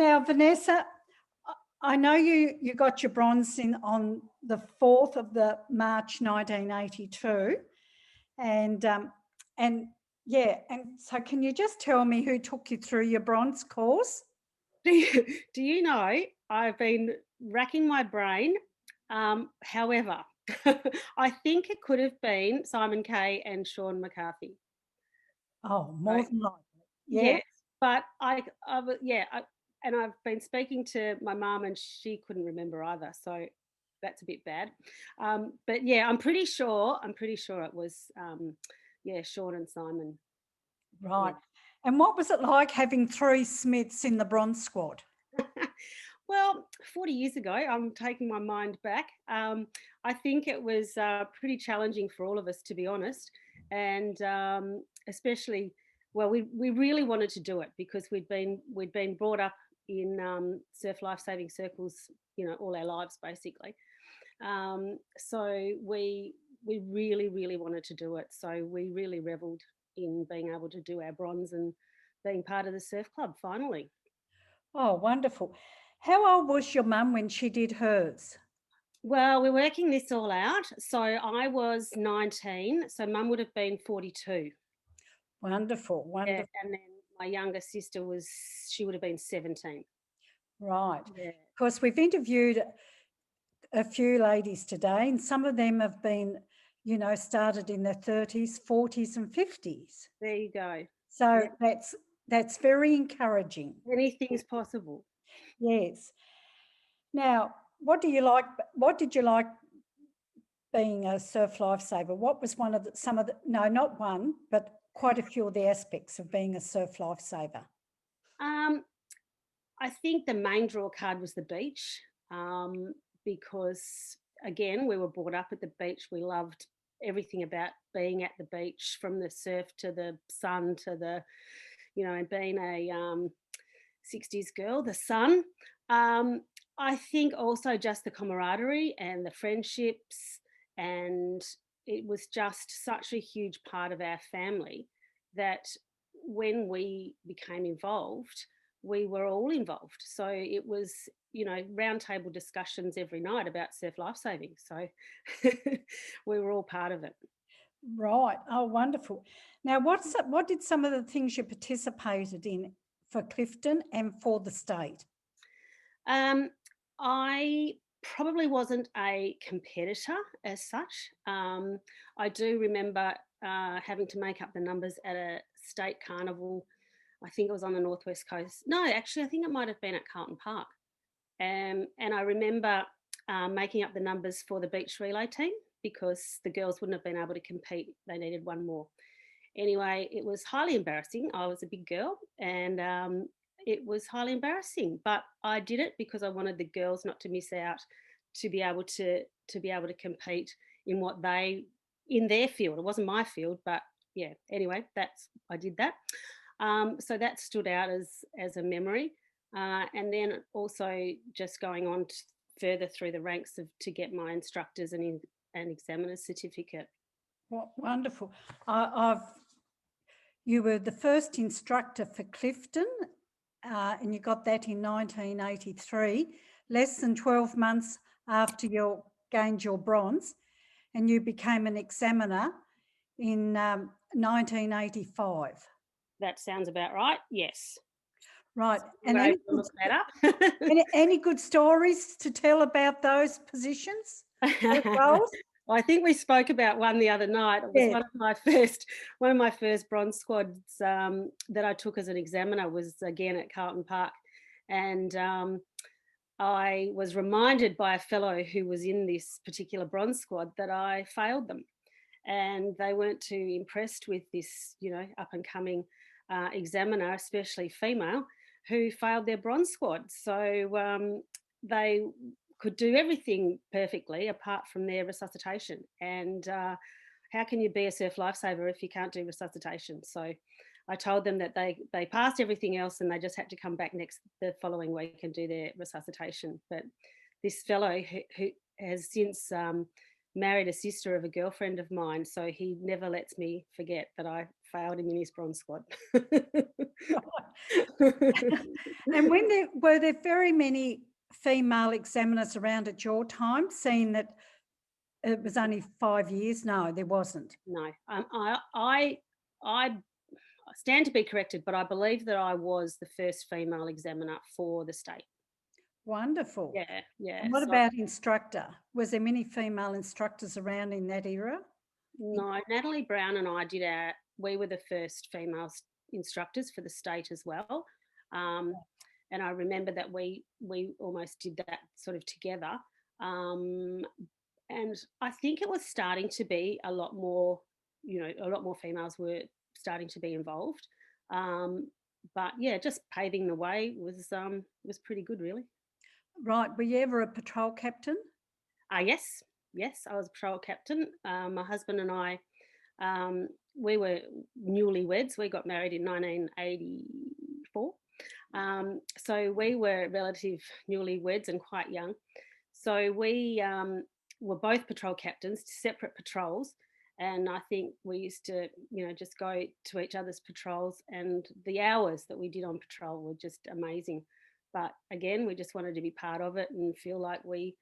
Now, Vanessa, I know you got your bronze in on the 4th of the March 1982, and and yeah, and so can you just tell me who took you through your bronze course? Do you know, I've been racking my brain. However, I think it could have been Simon Kay and Sean McCarthy. Oh, more Right? than likely. Yeah. Yes, but yeah, and I've been speaking to my mum, and she couldn't remember either. So that's a bit bad. But yeah, I'm pretty sure. I'm pretty sure it was yeah, Sean and Simon. Yeah. Right. And what was it like having three Smiths in the bronze squad? Well, 40 years ago, I'm taking my mind back. I think it was pretty challenging for all of us, to be honest. And especially, well, we really wanted to do it because we'd been brought up in surf lifesaving circles, all our lives basically. So we really, really wanted to do it. So we really revelled in being able to do our bronze and being part of the surf club finally. Oh, wonderful. How old was your mum when she did hers? Well, we're working this all out. So I was 19, so mum would have been 42. Wonderful, Yeah, wonderful. and then my younger sister she would have been 17. Right. Yeah, Of course, we've interviewed a few ladies today, and some of them have been, started in their 30s, 40s, and 50s. there you go. So Yeah, that's very encouraging. anything's possible. Yes. Now, what do you like? What did you like being a surf lifesaver? What was one of the, some of the, no, not one, but quite a few of the aspects of being a surf lifesaver? Um, I think the main draw card was the beach, because again, we were brought up at the beach. We loved everything about being at the beach, from the surf to the sun to and being a 60s girl, the sun. Um, I think also just the camaraderie and the friendships, and it was just such a huge part of our family that when we became involved, we were all involved. So it was, roundtable discussions every night about surf lifesaving. So we were all part of it. Right. Oh, wonderful. Now, what did some of the things you participated in for Clifton and for the state? Um, I probably wasn't a competitor as such. I do remember having to make up the numbers at a state carnival. I think it was on the northwest coast. No, actually, I think it might have been at Carlton Park. And I remember making up the numbers for the beach relay team because the girls wouldn't have been able to compete. They needed one more. Anyway, it was highly embarrassing. I was a big girl, and it was highly embarrassing. But I did it because I wanted the girls not to miss out, to be able to compete in in their field. It wasn't my field, but yeah. Anyway, I did that. So that stood out as a memory, and then also just going on further through the ranks to get my instructors and examiner's certificate. What wonderful. I've You were the first instructor for Clifton, and you got that in 1983, less than 12 months after you gained your bronze, and you became an examiner in 1985. That sounds about right. Yes. Right. You And were able to look that up. any good stories to tell about those positions, those roles? Well, I think we spoke about one the other night. It was Yeah. one of my first bronze squads that I took as an examiner was again at Carlton Park, and I was reminded by a fellow who was in this particular bronze squad that I failed them, and they weren't too impressed with this, up and coming examiner, especially female, who failed their bronze squad. So they could do everything perfectly apart from their resuscitation. And how can you be a surf lifesaver if you can't do resuscitation? So I told them that they passed everything else and they just had to come back the following week and do their resuscitation. But this fellow who has since married a sister of a girlfriend of mine, so he never lets me forget that I failed him in his bronze squad. And were there very many female examiners around at your time, seeing that it was only 5 years? No, there wasn't. No, I stand to be corrected, but I believe that I was the first female examiner for the state. Wonderful. Yeah, yeah. And what So, about instructor? Was there many female instructors around in that era? no, Natalie Brown and I we were the first female instructors for the state as well. And I remember that we almost did that sort of together. Um, and I think it was starting to be a lot more, a lot more females were starting to be involved. But yeah, just paving the way was pretty good, really. Right. Were you ever a patrol captain? Yes, yes, I was a patrol captain. My husband and I, we were newlyweds. We got married in 1984. So we were relative newlyweds and quite young. So we were both patrol captains, separate patrols. And I think we used to, just go to each other's patrols, and the hours that we did on patrol were just amazing. But again, we just wanted to be part of it and feel like we,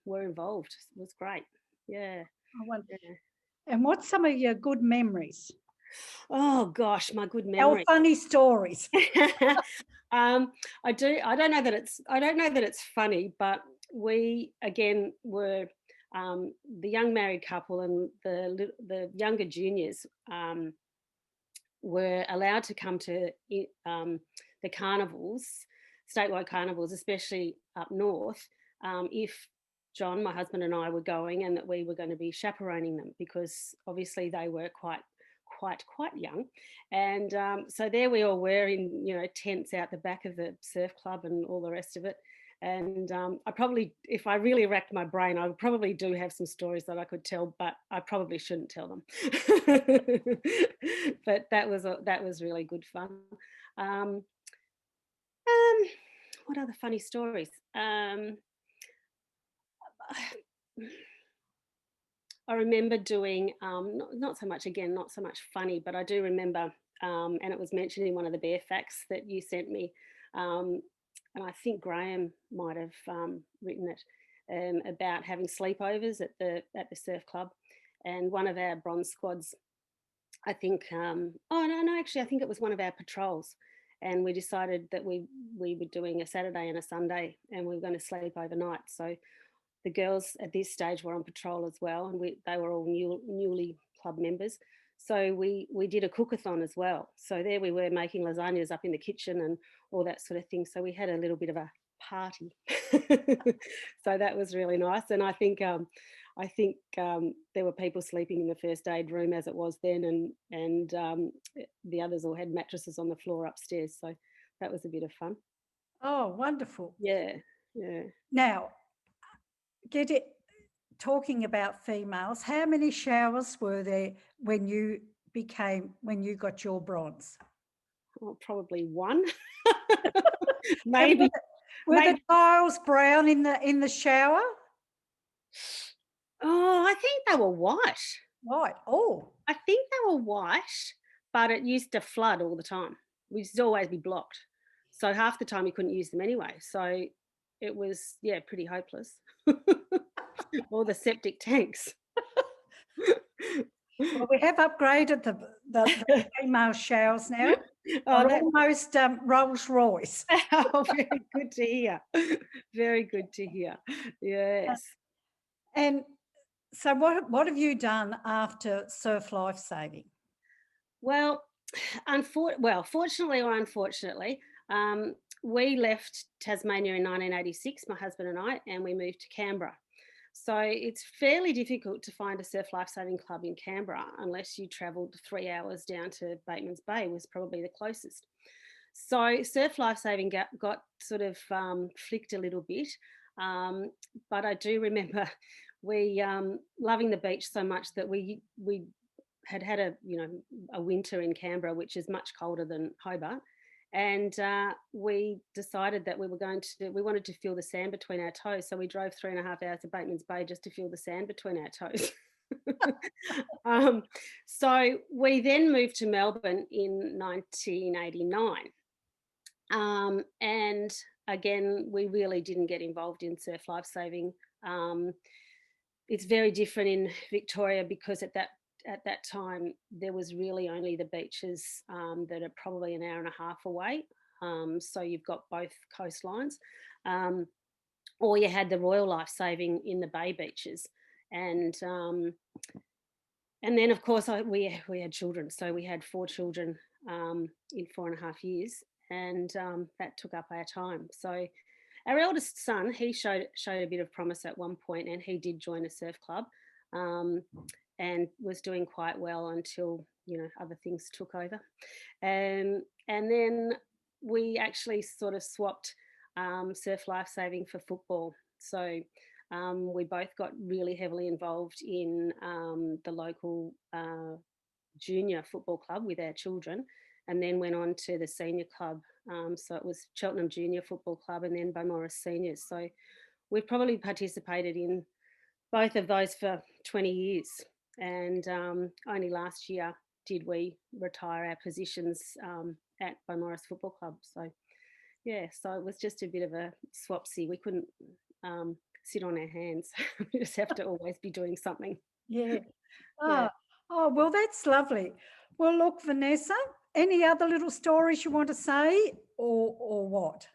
were involved. It was great. Yeah. Yeah. And what's some of your good memories? Oh gosh, my good Our memory. funny stories. I don't know that it's funny, but we again were the young married couple, and the younger juniors were allowed to come to the carnivals, statewide carnivals, especially up north, if John, my husband, and I were going, and that we were going to be chaperoning them, because obviously they were quite young. And so there we all were in tents out the back of the surf club and all the rest of it. And I probably, if I really racked my brain, I probably do have some stories that I could tell, but I probably shouldn't tell them. But that was really good fun. What other funny stories? I remember doing, not so much funny, but I do remember, and it was mentioned in one of the bear facts that you sent me, and I think Graham might have written it, about having sleepovers at the surf club, and one of our bronze squads, I think, actually I think it was one of our patrols, and we decided that we were doing a Saturday and a Sunday, and we were going to sleep overnight. So the girls at this stage were on patrol as well, and they were all newly club members. So we did a cookathon as well. So there we were making lasagnas up in the kitchen and all that sort of thing. So we had a little bit of a party. So that was really nice. And I think there were people sleeping in the first aid room as it was then, and the others all had mattresses on the floor upstairs. So that was a bit of fun. Oh, wonderful. Yeah, yeah. Now, talking about females, how many showers were there when you got your bronze? Well, probably one. Maybe. Were the tiles brown in the shower? Oh, I think they were white. White. Oh. I think they were white, but it used to flood all the time. We used to always be blocked. So half the time you couldn't use them anyway. So it was, pretty hopeless. All the septic tanks. Well, we have upgraded the female showers now. Oh, almost Rolls Royce. Oh, very good to hear. Very good to hear. Yes. And so what have you done after Surf Lifesaving? Well, fortunately or unfortunately, we left Tasmania in 1986, my husband and I, and we moved to Canberra. So it's fairly difficult to find a surf lifesaving club in Canberra unless you travelled 3 hours down to Bateman's Bay, was probably the closest. So surf lifesaving got sort of flicked a little bit, but I do remember we loving the beach so much that we had a winter in Canberra, which is much colder than Hobart. And we decided that we wanted to feel the sand between our toes. So we drove 3.5 hours to Bateman's Bay just to feel the sand between our toes. um, so we then moved to Melbourne in 1989. And again, we really didn't get involved in surf lifesaving. Um, it's very different in Victoria because at that time there was really only the beaches that are probably an hour and a half away. So you've got both coastlines, um, or you had the Royal Lifesaving in the Bay beaches, and then of course we had children, so we had 4 children in 4.5 years, and that took up our time. So our eldest son, he showed a bit of promise at one point, and he did join a surf club, um, and was doing quite well until other things took over, and then we actually sort of swapped surf lifesaving for football. So we both got really heavily involved in the local junior football club with our children, and then went on to the senior club. So it was Cheltenham Junior Football Club and then Beaumaris Seniors. So we've probably participated in both of those for 20 years. And only last year did we retire our positions at Beaumaris Football Club. So, yeah, so it was just a bit of a swapsy. We couldn't sit on our hands. We just have to always be doing something. Yeah. Yeah. Well, that's lovely. Well, look, Vanessa, any other little stories you want to say or what?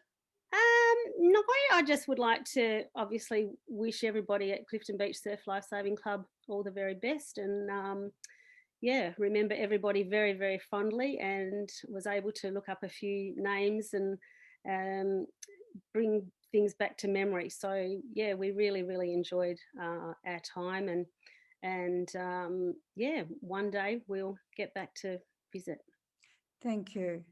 No, I just would like to obviously wish everybody at Clifton Beach Surf Lifesaving Club all the very best, and yeah, remember everybody very, very fondly, and was able to look up a few names and um, bring things back to memory. So yeah, we really, really enjoyed our time, and yeah, one day we'll get back to visit. Thank you.